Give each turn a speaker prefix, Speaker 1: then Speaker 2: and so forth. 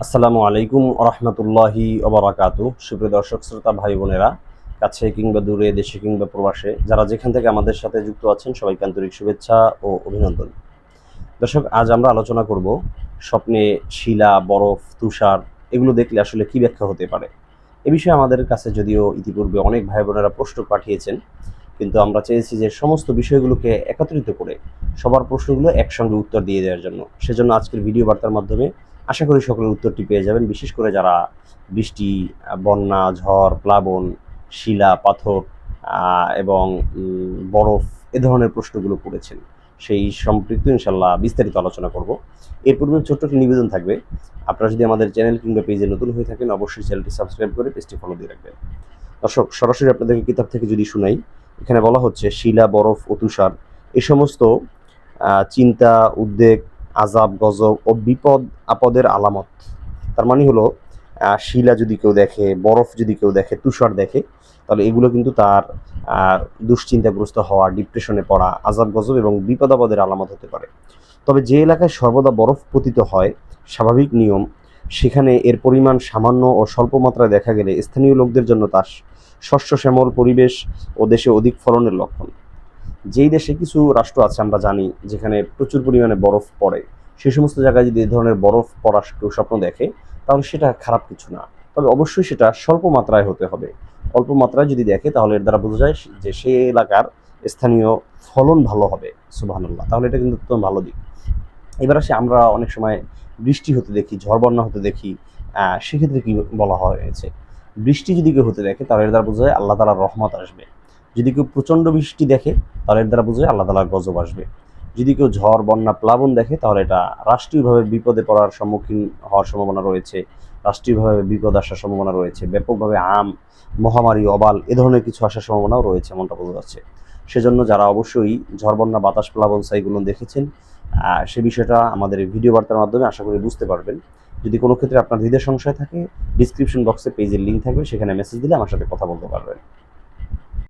Speaker 1: আসসালামু আলাইকুম রহমতুল্লাহি ওবরাকাতু। সুপ্রিয় দর্শক শ্রোতা ভাই বোনেরা, কাছে কিংবা দূরে, দেশে কিংবা প্রবাসে, যারা যেখান থেকে আমাদের সাথে যুক্ত আছেন, সবাইকে আন্তরিক শুভেচ্ছা ও অভিনন্দন। দর্শক, আজ আমরা আলোচনা করব স্বপ্নে শিলা, বরফ, তুষার এগুলো দেখলে আসলে কি ব্যাখ্যা হতে পারে। এ বিষয়ে আমাদের কাছে যদিও ইতিপূর্বে অনেক ভাই বোনেরা প্রশ্ন পাঠিয়েছেন, কিন্তু আমরা চেয়েছি যে সমস্ত বিষয়গুলোকে একত্রিত করে সবার প্রশ্নগুলো একসঙ্গে উত্তর দিয়ে দেওয়ার জন্য। সেজন্য আজকের ভিডিও বার্তার মাধ্যমে আশা করি সকলের উত্তরটি পেয়ে যাবেন, বিশেষ করে যারা বৃষ্টি, বন্যা, ঝড়, প্লাবন, শিলা, পাথর এবং বরফ এ ধরনের প্রশ্নগুলো করেছেন, সেই সম্পৃক্ত ইনশাল্লাহ বিস্তারিত আলোচনা করব। এর পূর্বে ছোট্ট একটি নিবেদন থাকবে, আপনারা যদি আমাদের চ্যানেল কিংবা পেজে নতুন হয়ে থাকেন, অবশ্যই চ্যানেলটি সাবস্ক্রাইব করে পেজটি ফলো দিয়ে রাখবেন। দর্শক, সরাসরি আপনাদেরকে কিতাব থেকে যদি শুনাই, এখানে বলা হচ্ছে শিলা, বরফ ও তুষার এই সমস্ত চিন্তা, উদ্বেগ, আযাব, গজব ও বিপদ আপদের আলামত। তার মানে হলো শিলা যদি কেউ দেখে, বরফ যদি কেউ দেখে, তুষার দেখে, তাহলে এগুলো কিন্তু তার দুশ্চিন্তাগ্রস্ত হওয়া, ডিপ্রেশনে পড়া, আযাব গজব এবং বিপদ আপদের আলামত হতে পারে। তবে যে এলাকায় সর্বদা বরফ পতিত হয়, স্বাভাবিক নিয়ম, সেখানে এর পরিমাণ সামান্য ও স্বল্প মাত্রায় দেখা গেলে স্থানীয় লোকদের জন্য তা শস্য শ্যামল পরিবেশ ও দেশে অধিক ফলনের লক্ষণ। যেই দেশে কিছু রাষ্ট্র আছে আমরা জানি যেখানে প্রচুর পরিমাণে বরফ পড়ে, সেই সমস্ত জায়গায় যদি এই ধরনের বরফ পড়ার কেউ স্বপ্ন দেখে, তাহলে সেটা খারাপ কিছু না। তবে অবশ্যই সেটা স্বল্প মাত্রায় হতে হবে। অল্প মাত্রায় যদি দেখে, তাহলে এর দ্বারা বোঝা যায় যে সেই এলাকার স্থানীয় ফলন ভালো হবে। সুবহানাল্লাহ, তাহলে এটা কিন্তু একদম ভালো দিক। এবার আসি, আমরা অনেক সময় বৃষ্টি হতে দেখি, ঝড় বন্যা হতে দেখি। সেক্ষেত্রে কি বলা হয়েছে? বৃষ্টি যদি কেউ হতে দেখে, তাহলে এর দ্বারা বোঝা যায় আল্লাহ তাআলার রহমত আসবে। যদি কেউ প্রচণ্ড বৃষ্টি দেখে, তাহলে এর দ্বারা বোঝা যায় আল্লাহ তাআলার গজব আসবে। যদি কেউ ঝড়, বন্যা, প্লাবন দেখে, তাহলে এটা রাষ্ট্রীয়ভাবে বিপদে পড়ার সম্মুখীন হওয়ার সম্ভাবনা রয়েছে, রাষ্ট্রীয়ভাবে বিপদ আসার সম্ভাবনা রয়েছে, ব্যাপকভাবে মহামারী, অবাল এ ধরনের কিছু আসার সম্ভাবনাও রয়েছে, এমনটা বোঝা যাচ্ছে। সেজন্য যারা অবশ্যই ঝড়, বন্যা, বাতাস, প্লাবন সাইগুলো দেখেছেন, সে বিষয়টা আমাদের এই ভিডিও বার্তার মাধ্যমে আশা করি বুঝতে পারবেন। যদি কোনো ক্ষেত্রে আপনার দ্বিধা সংশয় থাকে, ডিসক্রিপশন বক্সে পেজের লিঙ্ক থাকবে, সেখানে মেসেজ দিলে আমার সাথে কথা বলতে পারবেন।